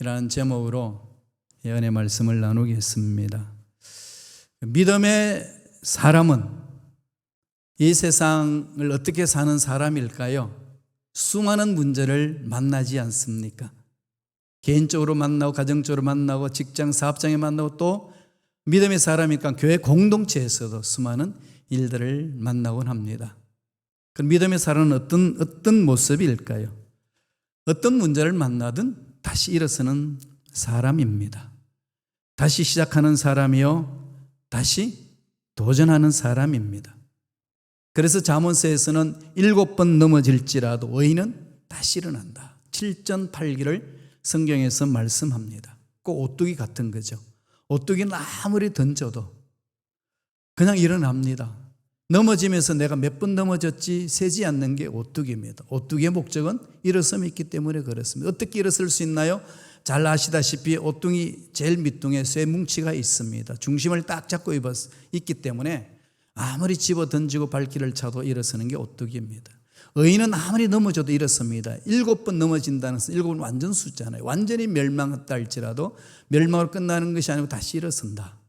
이라는 제목으로 예언의 말씀을 나누겠습니다. 믿음의 사람은 이 세상을 어떻게 사는 사람일까요? 수많은 문제를 만나지 않습니까? 개인적으로 만나고 가정적으로 만나고 직장 사업장에 만나고 또 믿음의 사람이니까 교회 공동체에서도 수많은 일들을 만나곤 합니다. 그 믿음의 사람은 어떤 모습일까요? 어떤 문제를 만나든 다시 일어서는 사람입니다. 다시 시작하는 사람이요, 다시 도전하는 사람입니다. 그래서 잠언서에서는 7번 넘어질지라도 의인은 다시 일어난다. 7전 8기를 성경에서 말씀합니다. 꼭 오뚜기 같은 거죠. 오뚜기는 아무리 던져도 그냥 일어납니다. 넘어지면서 내가 몇 번 넘어졌지 세지 않는 게 오뚜기입니다. 오뚜기의 목적은 일어섬이 있기 때문에 그렇습니다. 어떻게 일어설 수 있나요? 잘 아시다시피 오뚜기 제일 밑둥에 쇠뭉치가 있습니다. 중심을 딱 잡고 있기 때문에 아무리 집어 던지고 발길을 차도 일어서는 게 오뚜기입니다. 의인은 아무리 넘어져도 일어섭니다. 7번 넘어진다는 것은 7은 완전 숫자잖아요. 완전히 멸망했다 할지라도 멸망으로 끝나는 것이 아니고 다시 일어선다.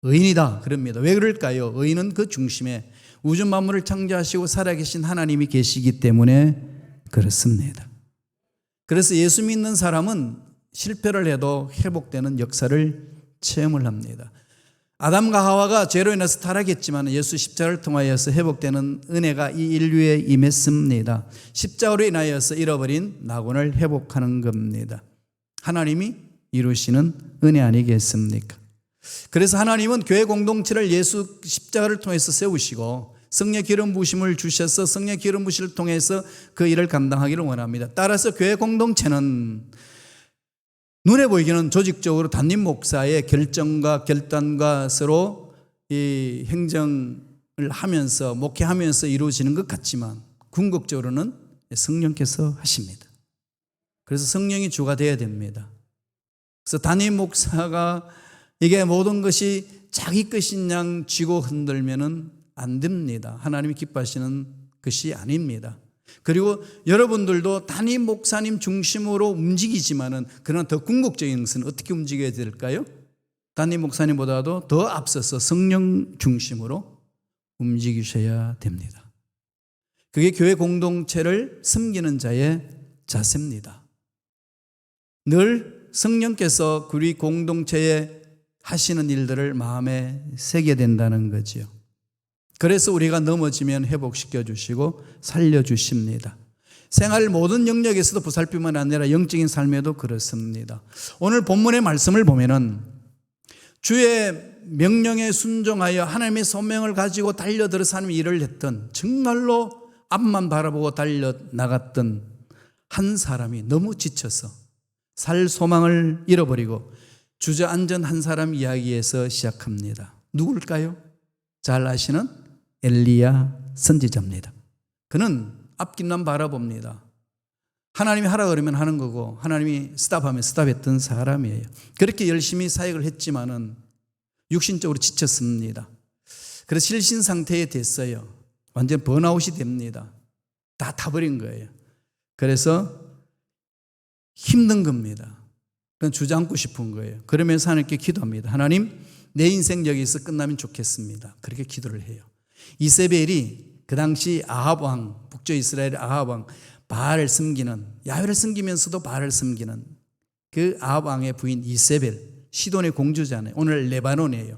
의인이다 그럽니다. 왜 그럴까요? 의인은 그 중심에 우주 만물을 창조하시고 살아계신 하나님이 계시기 때문에 그렇습니다. 그래서 예수 믿는 사람은 실패를 해도 회복되는 역사를 체험을 합니다. 아담과 하와가 죄로 인해서 타락했지만 예수 십자가를 통하여서 회복되는 은혜가 이 인류에 임했습니다. 십자가로 인하여서 잃어버린 낙원을 회복하는 겁니다. 하나님이 이루시는 은혜 아니겠습니까? 그래서 하나님은 교회 공동체를 예수 십자가를 통해서 세우시고 성령 기름 부으심을 주셔서 성령 기름 부으심을 통해서 그 일을 감당하기를 원합니다. 따라서 교회 공동체는 눈에 보이기는 조직적으로 담임 목사의 결정과 결단과 서로 이 행정을 하면서 목회하면서 이루어지는 것 같지만 궁극적으로는 성령께서 하십니다. 그래서 성령이 주가 되어야 됩니다. 그래서 담임 목사가 이게 모든 것이 자기 것인 양 쥐고 흔들면은 안 됩니다. 하나님이 기뻐하시는 것이 아닙니다. 그리고 여러분들도 담임 목사님 중심으로 움직이지만은 그러나 더 궁극적인 것은 어떻게 움직여야 될까요? 담임 목사님보다도 더 앞서서 성령 중심으로 움직이셔야 됩니다. 그게 교회 공동체를 섬기는 자의 자세입니다. 늘 성령께서 우리 공동체에 하시는 일들을 마음에 새게 된다는 거지요. 그래서 우리가 넘어지면 회복시켜 주시고 살려 주십니다. 생활 모든 영역에서도 보살피만 아니라 영적인 삶에도 그렇습니다. 오늘 본문의 말씀을 보면은 주의 명령에 순종하여 하나님의 소명을 가지고 달려들어서 하나님의 일을 했던, 정말로 앞만 바라보고 달려나갔던 한 사람이 너무 지쳐서 살 소망을 잃어버리고 주저앉은 한 사람 이야기에서 시작합니다. 누굴까요? 잘 아시는 엘리야 선지자입니다. 그는 앞길만 바라봅니다. 하나님이 하라 그러면 하는 거고 하나님이 스탑하면 스탑했던 사람이에요. 그렇게 열심히 사역을 했지만은 육신적으로 지쳤습니다. 그래서 실신 상태에 됐어요. 완전 번아웃이 됩니다. 다 타버린 거예요. 그래서 힘든 겁니다. 그건 주저앉고 싶은 거예요. 그러면서 하나님께 기도합니다. 하나님, 내 인생 여기서 끝나면 좋겠습니다. 그렇게 기도를 해요. 이세벨이 그 당시 아합 왕, 북쪽 이스라엘 아합 왕, 바알을 섬기는, 야훼를 섬기면서도 바알을 섬기는 그 아합 왕의 부인 이세벨, 시돈의 공주잖아요. 오늘 레바논이에요.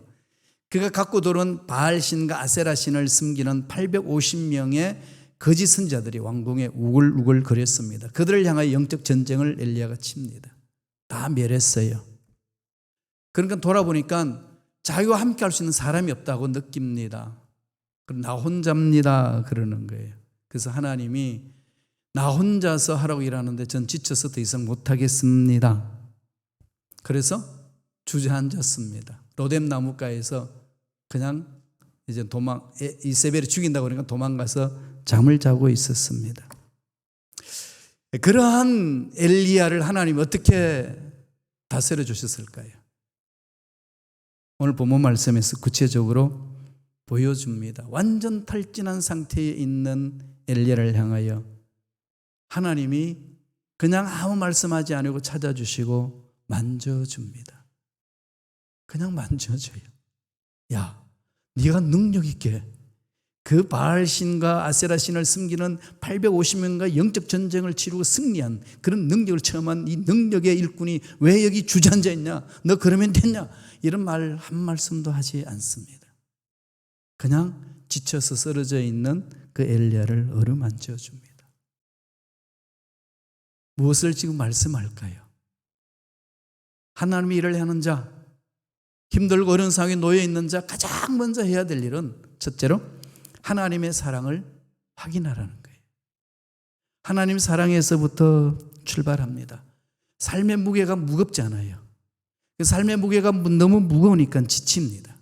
그가 갖고 들어온 바알 신과 아세라 신을 섬기는 850명의 거짓 선자들이 왕궁에 우글우글 거렸습니다. 그들을 향하여 영적 전쟁을 엘리야가 칩니다. 다 멸했어요. 그러니까 돌아보니까 자기와 함께 할 수 있는 사람이 없다고 느낍니다. 그럼 나 혼자입니다 그러는 거예요. 그래서 하나님이 나 혼자서 하라고 일하는데 전 지쳐서 더 이상 못하겠습니다. 그래서 주저앉았습니다. 로뎀 나무가에서 그냥 이제 이세벨이 죽인다고 그러니까 도망가서 잠을 자고 있었습니다. 그러한 엘리야를 하나님이 어떻게 다스려 주셨을까요? 오늘 본문 말씀에서 구체적으로 보여줍니다. 완전 탈진한 상태에 있는 엘리야를 향하여 하나님이 그냥 아무 말씀하지 않고 찾아주시고 만져줍니다. 그냥 만져줘요. 야, 네가 능력 있게 그 바알신과 아세라신을 섬기는 850명과 영적 전쟁을 치르고 승리한 그런 능력을 체험한 이 능력의 일꾼이 왜 여기 주저앉아 있냐? 너 그러면 됐냐? 이런 말 한 말씀도 하지 않습니다. 그냥 지쳐서 쓰러져 있는 그 엘리야를 어루만져 줍니다. 무엇을 지금 말씀할까요? 하나님의 일을 하는 자, 힘들고 어려운 상황에 놓여 있는 자, 가장 먼저 해야 될 일은 첫째로 하나님의 사랑을 확인하라는 거예요. 하나님 사랑에서부터 출발합니다. 삶의 무게가 무겁지 않아요. 삶의 무게가 너무 무거우니까 지칩니다.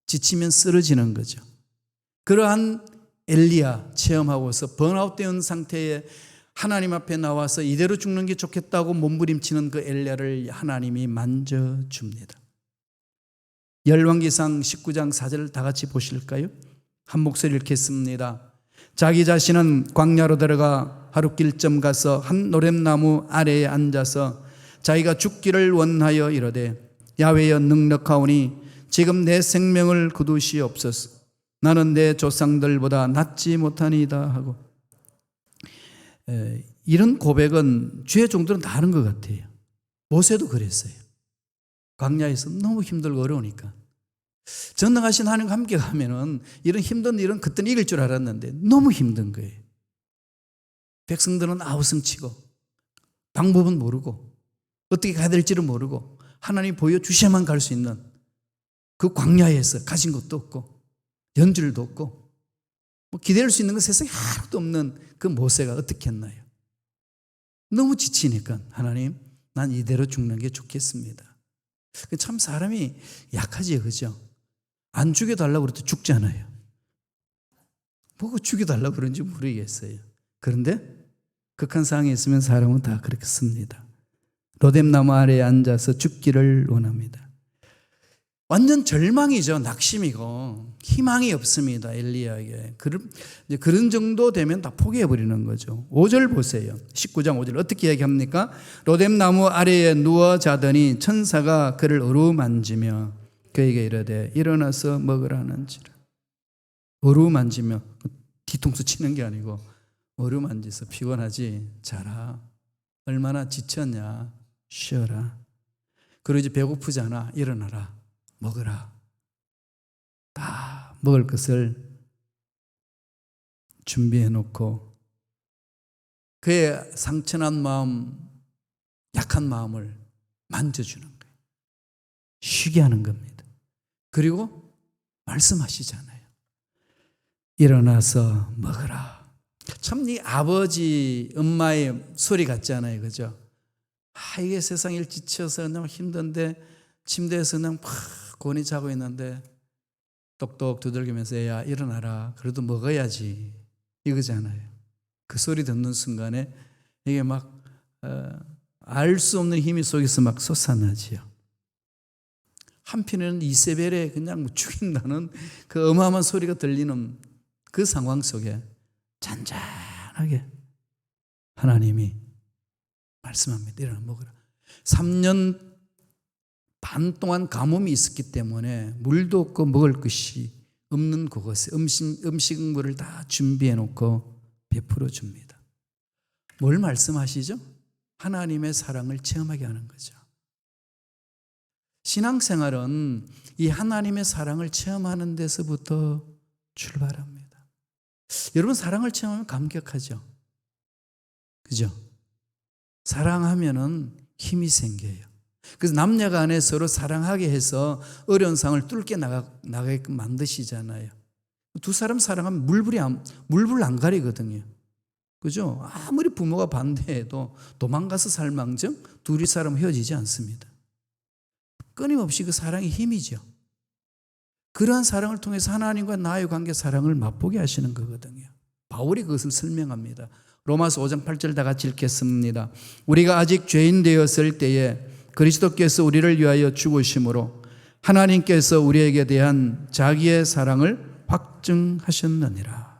지치면 쓰러지는 거죠. 그러한 엘리야 체험하고서 번아웃된 상태에 하나님 앞에 나와서 이대로 죽는 게 좋겠다고 몸부림치는 그 엘리야를 하나님이 만져줍니다. 열왕기상 19장 4절을 다 같이 보실까요? 한 목소리 읽겠습니다. 자기 자신은 광야로 들어가 하룻길쯤 가서 한 노랫나무 아래에 앉아서 자기가 죽기를 원하여 이르되 야훼여 능력하오니 지금 내 생명을 거두시옵소서. 나는 내 조상들보다 낫지 못하니이다 하고, 이런 고백은 주의 종들은 다 하는 것 같아요. 모세도 그랬어요. 광야에서 너무 힘들고 어려우니까 전능하신 하나님과 함께 가면은 이런 힘든 일은 그때 이길 줄 알았는데 너무 힘든 거예요. 백성들은 아우성치고 방법은 모르고 어떻게 가야 될지를 모르고 하나님이 보여주셔야만 갈 수 있는 그 광야에서 가진 것도 없고 연줄도 없고 뭐 기대할 수 있는 건 세상에 하나도 없는 그 모세가 어떻게 했나요? 너무 지치니까 하나님, 난 이대로 죽는 게 좋겠습니다. 참 사람이 약하지요, 그죠? 안 죽여달라고 그래도 죽잖아요. 뭐가 죽여달라고 그런지 모르겠어요. 그런데 극한 상황에 있으면 사람은 다 그렇게 씁니다. 로뎀나무 아래에 앉아서 죽기를 원합니다. 완전 절망이죠. 낙심이고 희망이 없습니다. 엘리야에게. 그런 정도 되면 다 포기해버리는 거죠. 5절 보세요. 19장 5절 어떻게 얘기합니까? 로뎀나무 아래에 누워 자더니 천사가 그를 어루만지며 그에게 이르되 일어나서 먹으라는지라. 어루만지며 뒤통수 치는 게 아니고 어루만지서 피곤하지? 자라. 얼마나 지쳤냐? 쉬어라. 그리고 이제 배고프잖아? 일어나라. 먹으라. 다 먹을 것을 준비해 놓고 그의 상처난 마음, 약한 마음을 만져주는 거예요. 쉬게 하는 겁니다. 그리고 말씀하시잖아요. 일어나서 먹으라. 참 이 아버지, 엄마의 소리 같잖아요. 그죠? 이게 세상 일 지쳐서 너무 힘든데 침대에서 그냥 팍 곤히 자고 있는데 똑똑 두들기면서 애야 일어나라. 그래도 먹어야지. 이거잖아요. 그 소리 듣는 순간에 이게 막 알 수 없는 힘이 속에서 막 솟아나지요. 한편에는 이세벨의 그냥 죽인다는 그 어마어마한 소리가 들리는 그 상황 속에 잔잔하게 하나님이 말씀합니다. 일어나 먹으라. 3년 반 동안 가뭄이 있었기 때문에 물도 없고 먹을 것이 없는 그곳에 음식물을 다 준비해 놓고 베풀어 줍니다. 뭘 말씀하시죠? 하나님의 사랑을 체험하게 하는 거죠. 신앙생활은 이 하나님의 사랑을 체험하는 데서부터 출발합니다. 여러분 사랑을 체험하면 감격하죠? 그죠? 사랑하면은 힘이 생겨요. 그래서 남녀 간에 서로 사랑하게 해서 어려운 상황을 뚫게 나가게끔 만드시잖아요. 두 사람 사랑하면 물불 안 가리거든요. 그죠? 아무리 부모가 반대해도 도망가서 살망정 둘이 사람 헤어지지 않습니다. 끊임없이 그 사랑이 힘이죠. 그러한 사랑을 통해서 하나님과 나의 관계 사랑을 맛보게 하시는 거거든요. 바울이 그것을 설명합니다. 로마서 5장 8절 다 같이 읽겠습니다. 우리가 아직 죄인 되었을 때에 그리스도께서 우리를 위하여 죽으심으로 하나님께서 우리에게 대한 자기의 사랑을 확증하셨느니라.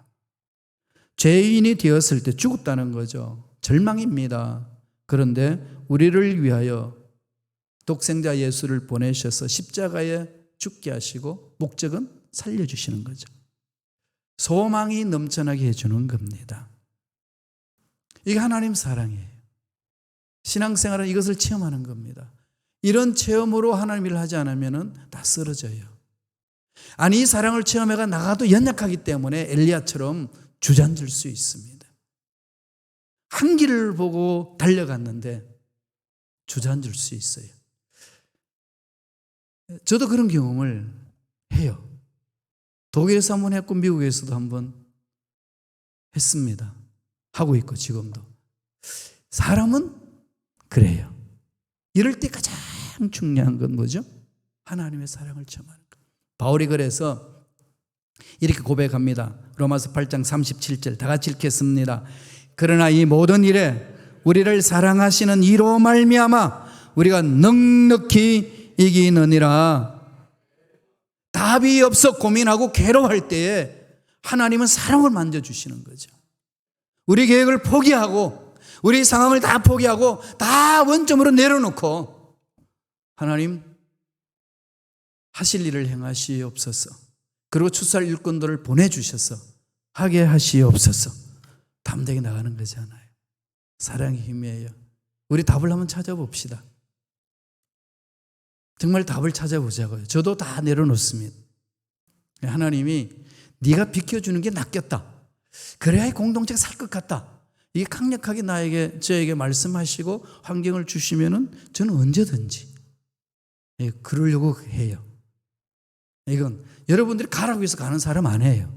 죄인이 되었을 때 죽었다는 거죠. 절망입니다. 그런데 우리를 위하여 독생자 예수를 보내셔서 십자가에 죽게 하시고 목적은 살려주시는 거죠. 소망이 넘쳐나게 해주는 겁니다. 이게 하나님 사랑이에요. 신앙생활은 이것을 체험하는 겁니다. 이런 체험으로 하나님 일을 하지 않으면 다 쓰러져요. 아니, 이 사랑을 체험해가 나가도 연약하기 때문에 엘리야처럼 주저앉을 수 있습니다. 한 길을 보고 달려갔는데 주저앉을 수 있어요. 저도 그런 경험을 해요. 독일에서 한번 했고 미국에서도 한번 했습니다. 하고 있고 지금도. 사람은 그래요. 이럴 때 가장 중요한 건 뭐죠? 하나님의 사랑을 체험하는 것. 바울이 그래서 이렇게 고백합니다. 로마서 8장 37절 다 같이 읽겠습니다. 그러나 이 모든 일에 우리를 사랑하시는 이로 말미암아 우리가 넉넉히 이기느니라. 답이 없어 고민하고 괴로워할 때에 하나님은 사랑을 만져주시는 거죠. 우리 계획을 포기하고 우리 상황을 다 포기하고 다 원점으로 내려놓고 하나님 하실 일을 행하시옵소서. 그리고 출살 일꾼들을 보내주셔서 하게 하시옵소서. 담대하게 나가는 거잖아요. 사랑의 힘이에요. 우리 답을 한번 찾아봅시다. 정말 답을 찾아보자고요. 저도 다 내려놓습니다. 하나님이 네가 비켜주는 게 낫겠다. 그래야 공동체가 살 것 같다. 이게 강력하게 저에게 말씀하시고 환경을 주시면은 저는 언제든지 그러려고 해요. 이건 여러분들이 가라고 해서 가는 사람 아니에요.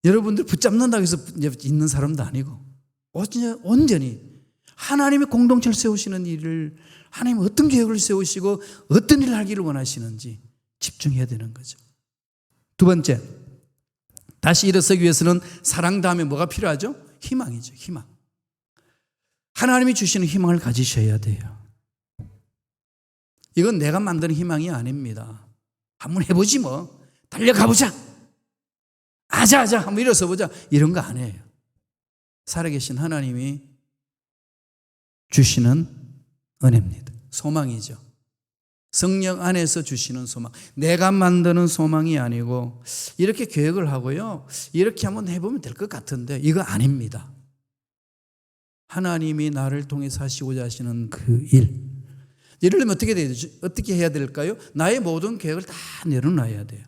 여러분들 붙잡는다고 해서 있는 사람도 아니고 온전히 하나님의 공동체를 세우시는 일을 하나님은 어떤 계획을 세우시고 어떤 일을 하기를 원하시는지 집중해야 되는 거죠. 두 번째, 다시 일어서기 위해서는 사랑 다음에 뭐가 필요하죠? 희망이죠. 희망. 하나님이 주시는 희망을 가지셔야 돼요. 이건 내가 만드는 희망이 아닙니다. 한번 해보지 뭐. 달려가보자. 아자아자 한번 일어서 보자. 이런 거 아니에요. 살아계신 하나님이 주시는 은혜입니다. 소망이죠. 성령 안에서 주시는 소망. 내가 만드는 소망이 아니고 이렇게 계획을 하고요. 이렇게 한번 해보면 될 것 같은데 이거 아닙니다. 하나님이 나를 통해서 하시고자 하시는 그 일. 이러려면 어떻게 해야 될까요? 나의 모든 계획을 다 내려놔야 돼요.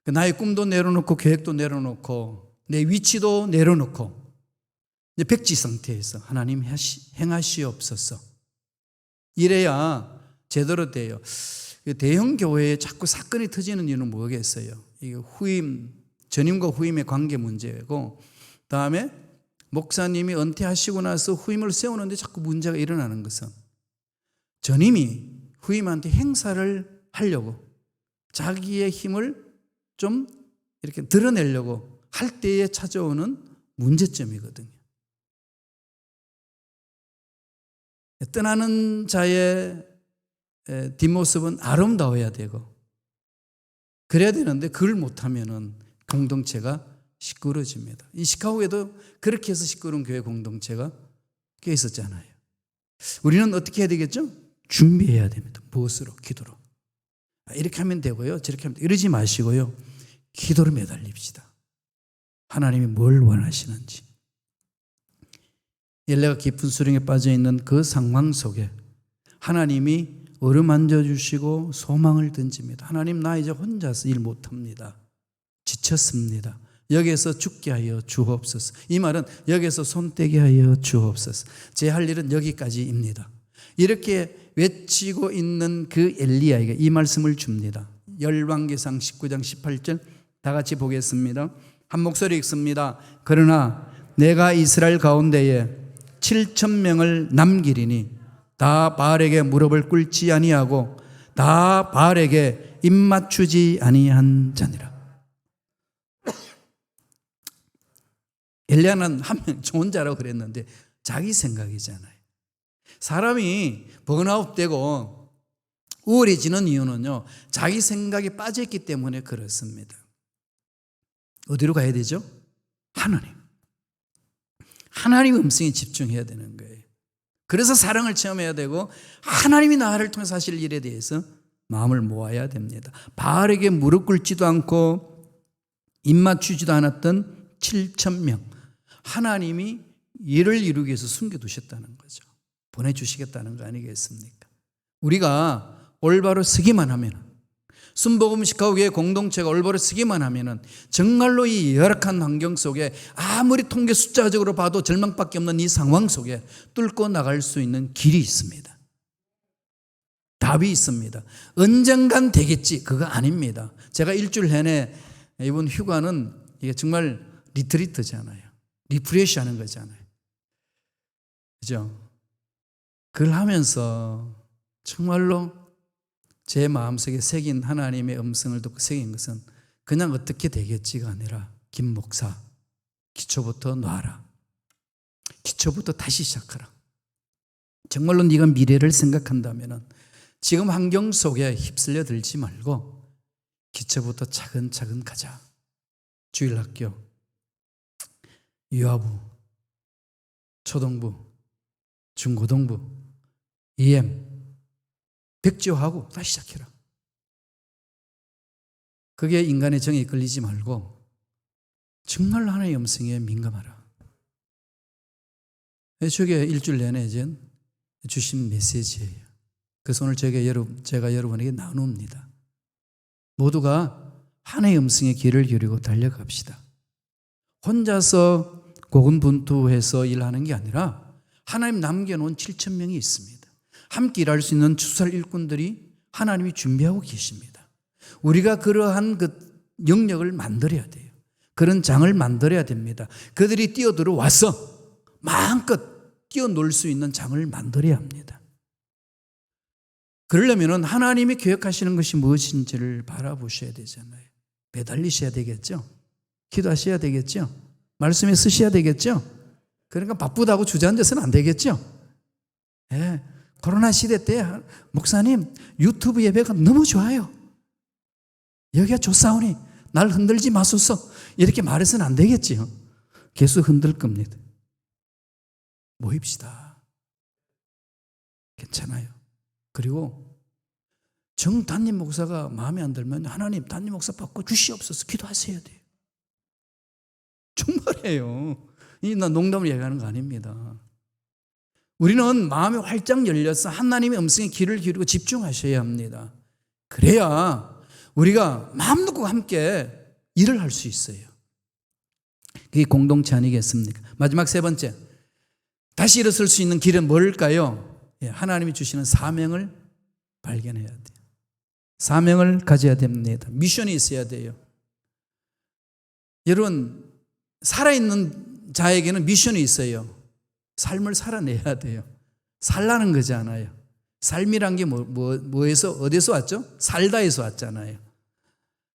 나의 꿈도 내려놓고 계획도 내려놓고 내 위치도 내려놓고 이제 백지 상태에서 하나님 행하시옵소서. 이래야 제대로 돼요. 대형 교회에 자꾸 사건이 터지는 이유는 뭐겠어요? 이게 전임과 후임의 관계 문제고, 다음에 목사님이 은퇴하시고 나서 후임을 세우는데 자꾸 문제가 일어나는 것은 전임이 후임한테 행사를 하려고 자기의 힘을 좀 이렇게 드러내려고 할 때에 찾아오는 문제점이거든요. 떠나는 자의 뒷모습은 아름다워야 되고 그래야 되는데 그걸 못하면은 공동체가 시끄러집니다. 이 시카고에도 그렇게 해서 시끄러운 교회 공동체가 꽤 있었잖아요. 우리는 어떻게 해야 되겠죠? 준비해야 됩니다. 무엇으로? 기도로. 이렇게 하면 되고요. 저렇게 하면 이러지 마시고요. 기도로 매달립시다. 하나님이 뭘 원하시는지. 엘리야가 깊은 수렁에 빠져있는 그 상황 속에 하나님이 어루만져 주시고 소망을 던집니다. 하나님, 나 이제 혼자서 일 못합니다. 지쳤습니다. 여기에서 죽게 하여 주옵소서. 이 말은 여기에서 손떼게 하여 주옵소서. 제 할 일은 여기까지입니다. 이렇게 외치고 있는 그 엘리야에게 이 말씀을 줍니다. 열왕기상 19장 18절 다 같이 보겠습니다. 한 목소리 읽습니다. 그러나 내가 이스라엘 가운데에 7,000명을 남기리니 다 바알에게 무릎을 꿇지 아니하고 다 바알에게 입맞추지 아니한 자니라. 엘리야는 한 명 좋은 자라고 그랬는데 자기 생각이잖아요. 사람이 번아웃되고 우울해지는 이유는요, 자기 생각에 빠져있기 때문에 그렇습니다. 어디로 가야 되죠? 하나님. 하나님의 음성에 집중해야 되는 거예요. 그래서 사랑을 체험해야 되고 하나님이 나를 통해서 하실 일에 대해서 마음을 모아야 됩니다. 바알에게 무릎 꿇지도 않고 입 맞추지도 않았던 7,000명 하나님이 일을 이루기 위해서 숨겨두셨다는 거죠. 보내주시겠다는 거 아니겠습니까? 우리가 올바로 서기만 하면, 순복음 식하우교회 공동체가 올바로 서기만 하면 정말로 이 열악한 환경 속에 아무리 통계 숫자적으로 봐도 절망밖에 없는 이 상황 속에 뚫고 나갈 수 있는 길이 있습니다. 답이 있습니다. 언젠간 되겠지, 그거 아닙니다. 제가 일주일 내내 이번 휴가는 이게 정말 리트리트잖아요. 리프레시 하는 거잖아요. 그죠? 그걸 하면서 정말로 제 마음속에 새긴 하나님의 음성을 듣고 새긴 것은 그냥 어떻게 되겠지가 아니라 김 목사, 기초부터 놔라. 기초부터 다시 시작하라. 정말로 네가 미래를 생각한다면 지금 환경 속에 휩쓸려 들지 말고 기초부터 차근차근 가자. 주일학교, 유아부, 초등부, 중고등부, EM, 백지화하고 다시 시작해라. 그게 인간의 정에 끌리지 말고 정말로 하나님의 음성에 민감하라. 저게 일주일 내내 주신 메시지예요. 그래서 오늘 제가 여러분에게 나눕니다. 모두가 하나님의 음성의 귀를 기울이고 달려갑시다. 혼자서 고군분투해서 일하는 게 아니라 하나님 남겨놓은 7,000명이 있습니다. 함께 일할 수 있는 주살 일꾼들이 하나님이 준비하고 계십니다. 우리가 그러한 그 영역을 만들어야 돼요. 그런 장을 만들어야 됩니다. 그들이 뛰어들어와서 마음껏 뛰어놀 수 있는 장을 만들어야 합니다. 그러려면 하나님이 계획하시는 것이 무엇인지를 바라보셔야 되잖아요. 매달리셔야 되겠죠. 기도하셔야 되겠죠. 말씀에 쓰셔야 되겠죠. 그러니까 바쁘다고 주저앉아서는 안 되겠죠. 예, 코로나 시대 때 목사님 유튜브 예배가 너무 좋아요. 여기가 좋사오니 날 흔들지 마소서 이렇게 말해서는 안 되겠지요. 계속 흔들 겁니다. 모입시다. 괜찮아요. 그리고 정 담임 목사가 마음에 안 들면 하나님 담임 목사 바꿔 주시옵소서 기도하셔야 돼요. 정말이에요. 나 농담을 얘기하는 거 아닙니다. 우리는 마음이 활짝 열려서 하나님의 음성에 귀를 기울이고 집중하셔야 합니다. 그래야 우리가 마음 놓고 함께 일을 할 수 있어요. 그게 공동체 아니겠습니까? 마지막 세 번째, 다시 일어설 수 있는 길은 뭘까요? 하나님이 주시는 사명을 발견해야 돼요. 사명을 가져야 됩니다. 미션이 있어야 돼요. 여러분, 살아있는 자에게는 미션이 있어요. 삶을 살아내야 돼요. 살라는 거잖아요. 삶이란 게 뭐에서 어디서 왔죠? 살다에서 왔잖아요.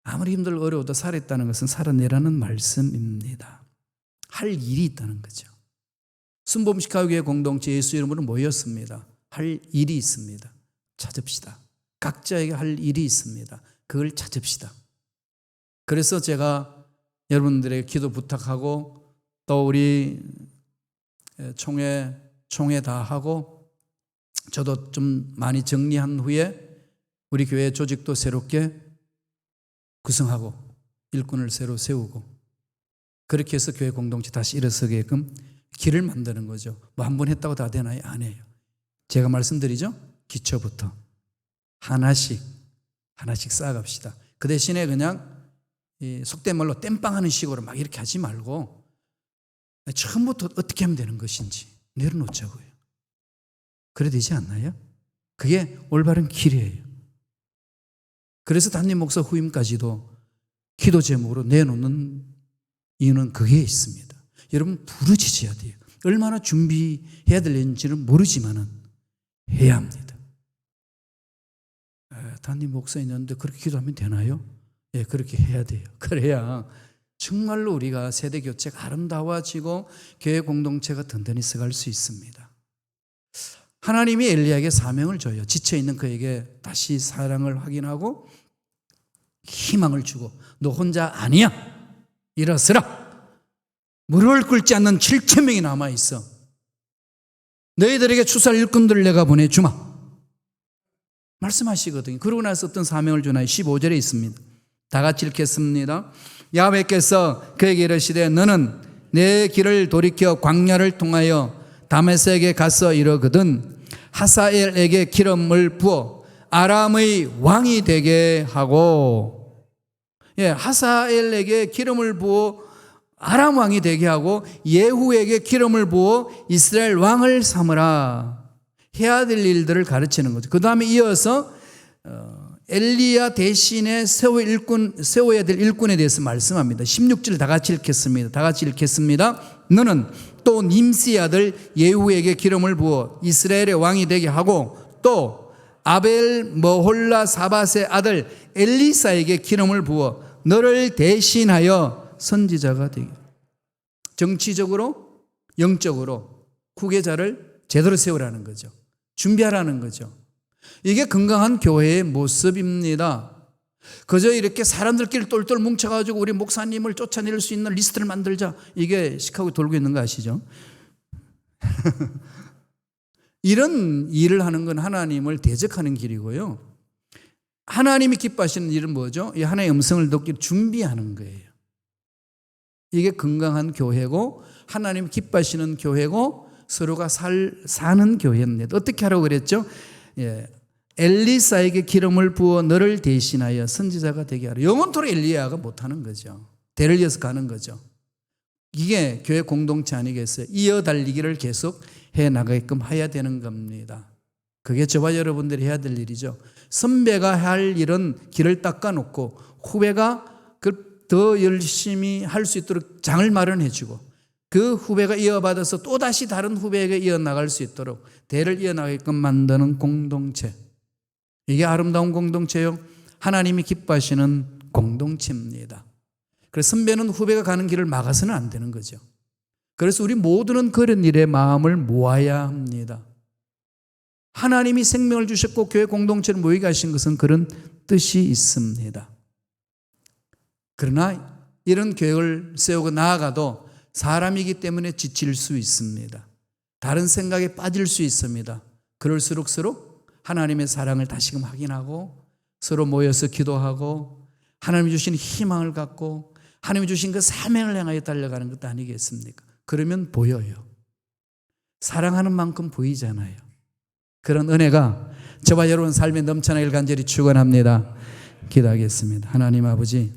아무리 힘들고 어려워도 살아있다는 것은 살아내라는 말씀입니다. 할 일이 있다는 거죠. 순복음식하우교회 공동체 예수 이름으로 모였습니다. 할 일이 있습니다. 찾읍시다. 각자에게 할 일이 있습니다. 그걸 찾읍시다. 그래서 제가 여러분들에게 기도 부탁하고 또 우리 총회 다 하고 저도 좀 많이 정리한 후에 우리 교회 조직도 새롭게 구성하고 일꾼을 새로 세우고 그렇게 해서 교회 공동체 다시 일어서게끔 길을 만드는 거죠. 뭐 한 번 했다고 다 되나요? 안 해요. 제가 말씀드리죠. 기초부터 하나씩 쌓아갑시다. 그 대신에 그냥 속된 말로 땜빵하는 식으로 막 이렇게 하지 말고 처음부터 어떻게 하면 되는 것인지 내려놓자고요. 그래 되지 않나요? 그게 올바른 길이에요. 그래서 담임 목사 후임까지도 기도 제목으로 내놓는 이유는 그게 있습니다. 여러분 부르짖어야 돼요. 얼마나 준비해야 되는지는 모르지만은 해야 합니다. 담임 목사 있는데 그렇게 기도하면 되나요? 예, 그렇게 해야 돼요. 그래야 정말로 우리가 세대 교체가 아름다워지고 교회 공동체가 든든히 서갈 수 있습니다. 하나님이 엘리야에게 사명을 줘요. 지쳐있는 그에게 다시 사랑을 확인하고 희망을 주고 너 혼자 아니야. 일어서라. 무릎을 꿇지 않는 7,000명이 남아있어. 너희들에게 추수할 일꾼들을 내가 보내주마 말씀하시거든요. 그러고 나서 어떤 사명을 주나요? 15절에 있습니다. 다 같이 읽겠습니다. 야훼께서 그에게 이르시되 너는 내 길을 돌이켜 광야를 통하여 다메섹에 가서 이르거든 하사엘에게 기름을 부어 아람의 왕이 되게 하고, 하사엘에게 기름을 부어 아람 왕이 되게 하고 예후에게 기름을 부어 이스라엘 왕을 삼으라. 해야 될 일들을 가르치는 거죠. 그 다음에 이어서 엘리야 대신에 세워야 될 일꾼에 대해서 말씀합니다. 16절 다 같이 읽겠습니다. 너는 또 님시 아들 예후에게 기름을 부어 이스라엘의 왕이 되게 하고 또 아벨 머홀라 사밧의 아들 엘리사에게 기름을 부어 너를 대신하여 선지자가 되게. 정치적으로 영적으로 후계자를 제대로 세우라는 거죠. 준비하라는 거죠. 이게 건강한 교회의 모습입니다. 그저 이렇게 사람들끼리 똘똘 뭉쳐가지고 우리 목사님을 쫓아낼 수 있는 리스트를 만들자, 이게 시카고에 돌고 있는 거 아시죠? 이런 일을 하는 건 하나님을 대적하는 길이고요. 하나님이 기뻐하시는 일은 뭐죠? 이 하나님의 음성을 듣기 준비하는 거예요. 이게 건강한 교회고 하나님 기뻐하시는 교회고 서로가 사는 교회입니다. 어떻게 하라고 그랬죠? 엘리사에게 기름을 부어 너를 대신하여 선지자가 되게 하라. 영원토록 엘리야가 못하는 거죠. 대를 이어서 가는 거죠. 이게 교회 공동체 아니겠어요? 이어달리기를 계속 해나가게끔 해야 되는 겁니다. 그게 저와 여러분들이 해야 될 일이죠. 선배가 할 일은 길을 닦아놓고 후배가 더 열심히 할 수 있도록 장을 마련해주고 그 후배가 이어받아서 또다시 다른 후배에게 이어나갈 수 있도록 대를 이어나가게끔 만드는 공동체. 이게 아름다운 공동체요. 하나님이 기뻐하시는 공동체입니다. 그래서 선배는 후배가 가는 길을 막아서는 안 되는 거죠. 그래서 우리 모두는 그런 일에 마음을 모아야 합니다. 하나님이 생명을 주셨고 교회 공동체를 모이게 하신 것은 그런 뜻이 있습니다. 그러나 이런 계획을 세우고 나아가도 사람이기 때문에 지칠 수 있습니다. 다른 생각에 빠질 수 있습니다. 그럴수록 서로 하나님의 사랑을 다시금 확인하고 서로 모여서 기도하고 하나님이 주신 희망을 갖고 하나님이 주신 그 사명을 향하여 달려가는 것도 아니겠습니까? 그러면 보여요. 사랑하는 만큼 보이잖아요. 그런 은혜가 저와 여러분 삶에 넘쳐나길 간절히 축원합니다. 기도하겠습니다. 하나님 아버지,